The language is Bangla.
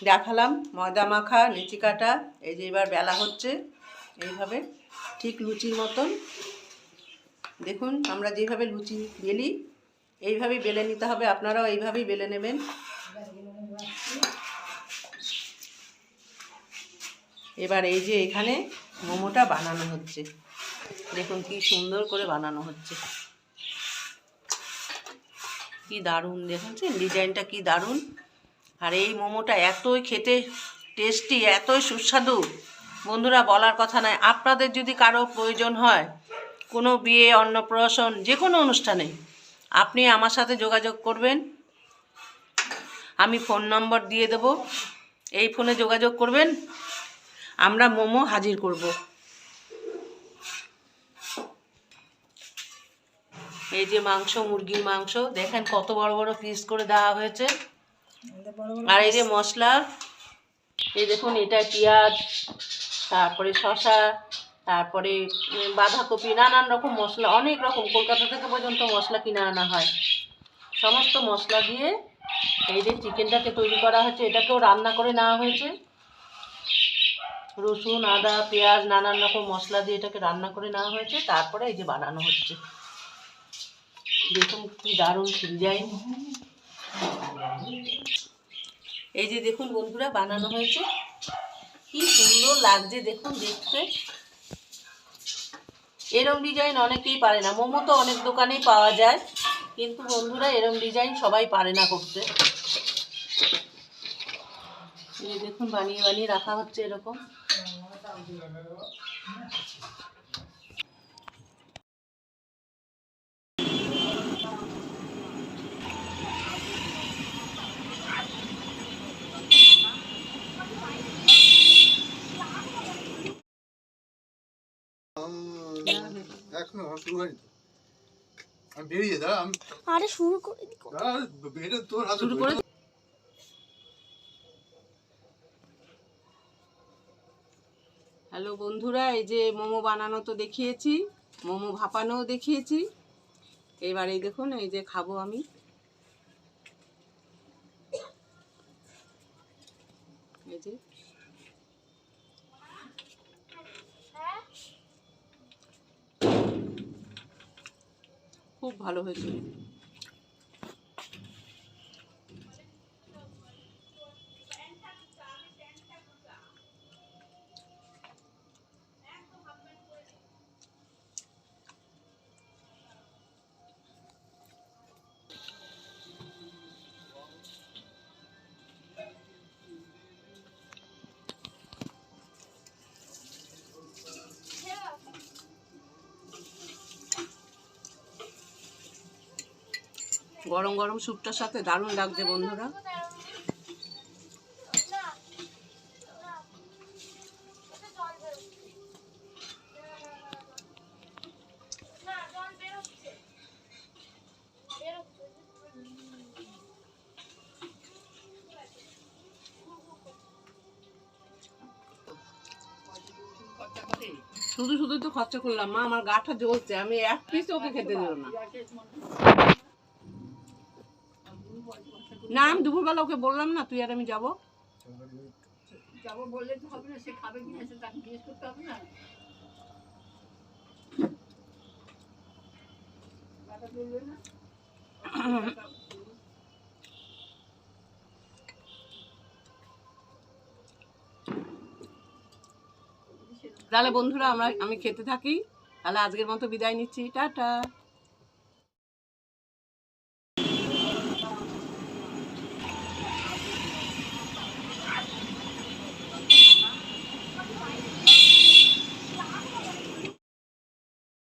দেখালাম ময়দা মাখা লিচি কাটা। এই যে এবার বেলা হচ্ছে এইভাবে ঠিক লুচির মতন। দেখুন আমরা যেভাবে লুচি বেলি এইভাবেই বেলে নিতে হবে, আপনারাও এইভাবেই বেলে নেবেন। এবার এই যে এখানে মোমোটা বানানো হচ্ছে, দেখুন কি সুন্দর করে বানানো হচ্ছে, কি দারুণ দেখুন ডিজাইনটা কি দারুণ। আর এই মোমোটা এতই খেতে টেস্টি, এতই সুস্বাদু বন্ধুরা বলার কথা নয়। আপনাদের যদি কারো প্রয়োজন হয় কোনো বিয়ে অন্নপ্রাশন যে কোনো অনুষ্ঠানে আপনি আমার সাথে যোগাযোগ করবেন, আমি ফোন নম্বর দিয়ে দেব, এই ফোনে যোগাযোগ করবেন, আমরা মোমো হাজির করব। এই যে মাংস, মুরগির মাংস দেখেন কত বড় বড় পিস করে দেওয়া হয়েছে। আর এই যে মশলা, এই দেখুন এটা পেঁয়াজ, তারপরে শসা, তারপরে বাঁধাকপি, নানান রকম মশলা, অনেক রকম কলকাতা থেকে পর্যন্ত মশলা কিনে আনা হয়। সমস্ত মশলা দিয়ে এই যে চিকেনটাকে তৈরি করা হয়েছে, এটাকেও রান্না করে নেওয়া হয়েছে। রসুন, আদা, পেঁয়াজ, নানান রকম মশলা দিয়ে এটাকে রান্না করে নেওয়া হয়েছে, তারপরে এই যে বানানো হচ্ছে। দেখুন কি দারুণ ডিজাইন। এই যে দেখুন বন্ধুরা বানানো হয়েছে, কি সুন্দর লাগছে দেখুন দেখতে। এরম ডিজাইন অনেকেই পারে না, মোমো তো অনেক দোকানেই পাওয়া যায়, কিন্তু বন্ধুরা এরম ডিজাইন সবাই পারে না করতে। এই দেখুন বানিয়ে বানিয়ে রাখা হচ্ছে এরকম। এখনো শুরু হয়নি তো, আমি বেরিয়ে দাঁড়া, আমি আরে শুরু করে বেরিয়ে তোর হাতে শুরু করে। হ্যালো বন্ধুরা, এই যে মোমো বানানো তো দেখিয়েছি, মোমো ভাপানোও দেখিয়েছি। এবার এই দেখুন এই যে খাবো আমি। এই যে খুব ভালো হয়েছে। গরম গরম স্যুপটার সাথে দারুণ লাগছে বন্ধুরা। শুধু শুধু তো খরচা করলাম, মা আমার গাটা জ্বলছে, আমি এক পিস ওকে খেতে দেব না। না আমি দুপুরবেলা ওকে বললাম না তুই আর আমি যাবো বললে তো হবে না, সে খাবে কিনা সে তাকে জিজ্ঞেস করতে হবে না। তাহলে বন্ধুরা আমি খেতে থাকি, তাহলে আজকের মতো বিদায় নিচ্ছি, টাটা।